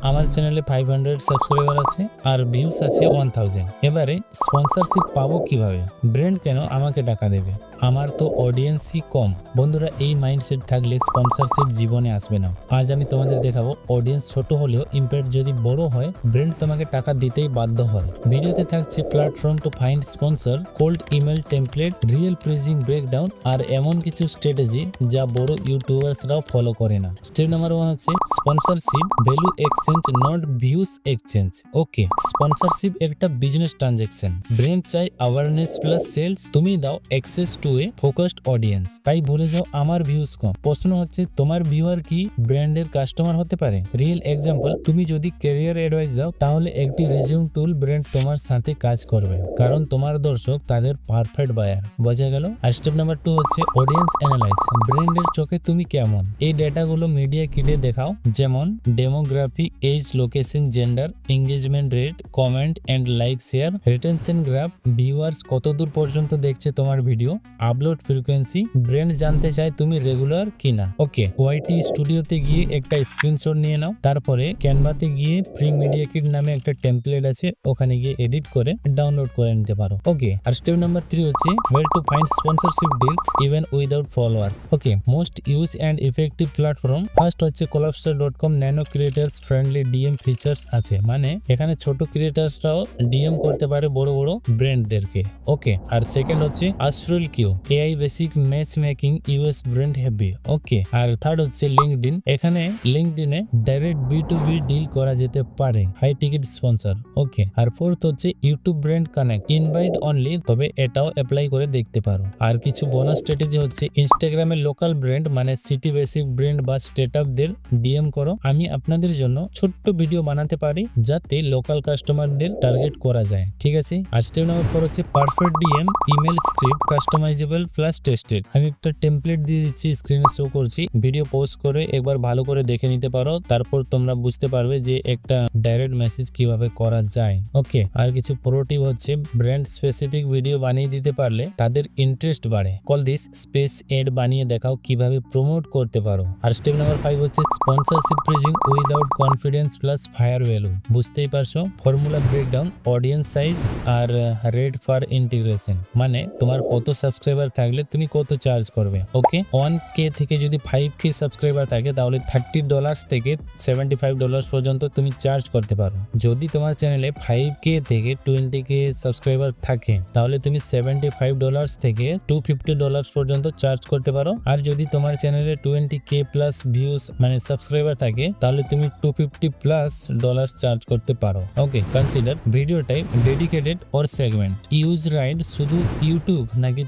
আমার চ্যানেলে 500 সাবস্ক্রাইবার আছে আর ভিউজ আছে 1000। এবারে স্পন্সরশিপ পাবো কিভাবে? ব্র্যান্ড কেন আমাকে টাকা দেবে? আমার তো অডিয়েন্সই কম। বন্ধুরা, এই মাইন্ডসেট থাকলে স্পন্সরশিপ জীবনে আসবে না। আজ আমি তোমাদের দেখাবো অডিয়েন্স ছোট হলেও ইম্প্যাক্ট যদি বড় হয়, ব্র্যান্ড তোমাকে টাকা দিতেই বাধ্য হয়। ভিডিওতে থাকছে platform to find sponsor, cold email template, real pricing breakdown আর এমন কিছু স্ট্র্যাটেজি যা বড় ইউটিউবার্সরাও ফলো করে না। স্টেপ নাম্বার 1 হচ্ছে sponsorship value exchange, not views exchange. Okay, sponsorship একটা বিজনেস ট্রানজাকশন। ব্র্যান্ড চাই অ্যাওয়ারনেস প্লাস সেলস, তুমি দাও access to A focused audience. তাই ভুলে যাও আমার ভিউজ কম। প্রশ্ন হচ্ছে তোমার ভিউয়ার কি ব্র্যান্ডের কাস্টমার হতে পারে? রিয়েল এক্সাম্পল, তুমি যদি ক্যারিয়ার অ্যাডভাইস দাও তাহলে একটি রেজিউম টুল ব্র্যান্ড তোমার সাথে কাজ করবে, কারণ তোমার দর্শক তাদের পারফেক্ট বায়ার। বোঝা গেল? আর স্টেপ নাম্বার 2 হচ্ছে অডিয়েন্স অ্যানালাইজ। ব্র্যান্ডের চোখে তুমি কেমন? এই ডেটাগুলো মিডিয়া কিটে দেখাও, যেমন demography, age, location, gender, engagement rate, comment and like, share, retention graph, viewers কতদূর পর্যন্ত দেখছে তোমার ভিডিও, আপলোড ফ্রিকোয়েন্সি। ব্র্যান্ড জানতে চায় তুমি রেগুলার কিনা। ওকে, ওয়াইটি স্টুডিওতে গিয়ে একটা স্ক্রিনশট নিয়ে নাও, তারপরে ক্যানভাতে গিয়ে ফ্রি মিডিয়া কিট নামে একটা টেমপ্লেট আছে, ওখানে গিয়ে এডিট করে ডাউনলোড করে নিতে পারো। ওকে, আর স্টেপ নাম্বার 3 হচ্ছে ways to find sponsorship deals even without followers. Okay, most use and effective platform. First হচ্ছে collabstar.com, nano creators friendly DM features আছে, মানে এখানে ছোট ক্রিয়েটার্সরাও ডিএম করতে পারে বড় বড় ব্র্যান্ডদেরকে। ওকে, আর সেকেন্ড হচ্ছে আশ্রুল কিউ, AI basic match making, US brand happy. Okay, আর থার্ড হচ্ছে লিঙ্কডইন। এখানে লিঙ্কডইনে ডাইরেক্ট B2B ডিল করা যেতে পারে, হাই টিকিট স্পন্সর। ওকে, আর ফোর্থ হচ্ছে YouTube brand connect, invite only, তবে এটাও অ্যাপ্লাই করে দেখতে পারো। আর কিছু বোনাস স্ট্র্যাটেজি হচ্ছে ইনস্টাগ্রামে লোকাল ব্র্যান্ড মানে সিটি বেসিক ব্র্যান্ড বা স্টার্টআপদের ডিএম করো। আমি আপনাদের জন্য ছোট্ট ভিডিও বানাতে পারি যাতে লোকাল কাস্টমারদের টার্গেট করা যায়। ঠিক আছে, আর স্টেপ নাম্বার 4 হচ্ছে perfect DM, email script, customisable plus tested. আমি একটা টেমপ্লেট দিয়ে দিচ্ছি, স্ক্রিনে শো করছি, ভিডিও পোস্ট করে একবার ভালো করে দেখে নিতে পারো, তারপর তোমরা বুঝতে পারবে যে একটা ডাইরেক্ট মেসেজ কিভাবে করা যায়। ওকে, আর কিছু প্রো টিপ হচ্ছে ব্র্যান্ড স্পেসিফিক ভিডিও বানিয়ে দিতে পারলে তাদের ইন্টারেস্ট বাড়ে। কল দিস স্পেস এড বানিয়ে দেখাও কিভাবে প্রমোট করতে পারো। আর স্টেপ নাম্বার 5 হচ্ছে sponsorship pricing without confidence plus fair value. বুঝতেই পারছো, ফর্মুলা ব্রেকডাউন, অডিয়েন্স সাইজ আর রেট ফর ইন্টিগ্রেশন, মানে তোমার কত সাবস্ক্রাইবার থাকলে তুমি কত চার্জ করবে। ওকে, 1K থেকে যদি 5K সাবস্ক্রাইবার থাকে তাহলে $30 থেকে $75 পর্যন্ত তুমি চার্জ করতে পারো। যদি তোমার চ্যানেলে 5K থেকে 20K সাবস্ক্রাইবার থাকে তাহলে তুমি $75 থেকে $250 পর্যন্ত চার্জ করতে পারো। আর যদি তোমার চ্যানেলে 20K প্লাস ভিউজ মানে সাবস্ক্রাইবার থাকে তাহলে তুমি $250+ চার্জ করতে পারো। Okay, consider video type, dedicated or segment, use right শুধু ইউটিউব নাকি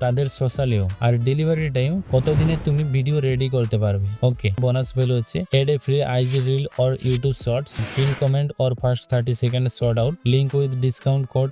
তাদের সোশ্যালেও, আর ডেলিভারি টাইম কতদিনে তুমি ভিডিও রেডি করতে পারবে। ওকে, বোনাস ভ্যালু হচ্ছে add a free IG reel or YouTube shorts, pin comment or first 30 second short out, link with discount code,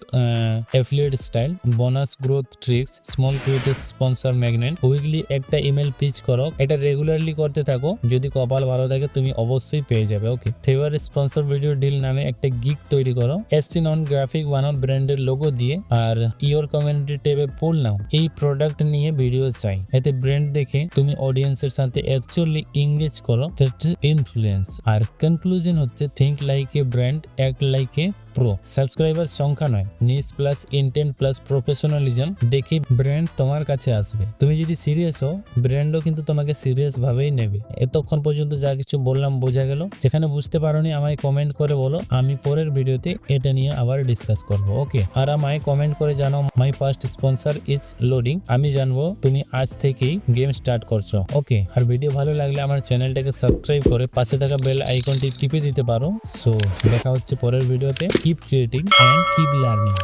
affiliate style, bonus growth tricks, small creator sponsor magnet. Weekly একটা email pitch করো, এটা regularly করতে থাকো, যদি কপাল ভালো থাকে তুমি অবশ্যই পেয়ে যাবে। ওকে, ফেভার স্পন্সর ভিডিও ডিল নামে একটা গিগ তৈরি করো, এসটিন অন গ্রাফিক বানাও ব্র্যান্ডের লোগো দিয়ে, আর ইওর কমিউনিটি ট্যাবে পোল নাও, এই প্রোডাক্ট নিয়ে ভিডিও চাই। এতে ব্র্যান্ড দেখে তুমি অডিয়েন্সের সাথে অ্যাকচুয়ালি এঙ্গেজ করো, দ্যাটস ইনফ্লুয়েন্স। আর কনক্লুশন হচ্ছে think like a brand, act like a pro. Subscriber সংখ্যা নয়, নিশ প্লাস ইন্টেন্ট প্লাস প্রফেশনালিজম দেখে ব্র্যান্ড তোমার কাছে আসবে। তুমি যদি সিরিয়াস হও, ব্র্যান্ডও কিন্তু তোমাকে সিরিয়াস ভাবেই নেবে। এতক্ষণ পর্যন্ত যা কিছু বললাম বোঝা গেল? যেখানে বুঝতে পারোনি আমায় কমেন্ট করে বলো, আমি পরের ভিডিওতে এটা নিয়ে আবার ডিসকাস করব। ওকে, আর আমায় কমেন্ট করে জানাও my first sponsor is loading, আমি জানবো তুমি আজ থেকেই গেম স্টার্ট করছো। ওকে, আর ভিডিও ভালো লাগলে আমার চ্যানেলটাকে সাবস্ক্রাইব করে পাশে থাকা বেল আইকনটি টিপে দিতে পারো। সো দেখা হচ্ছে পরের ভিডিওতে। Keep creating and keep learning.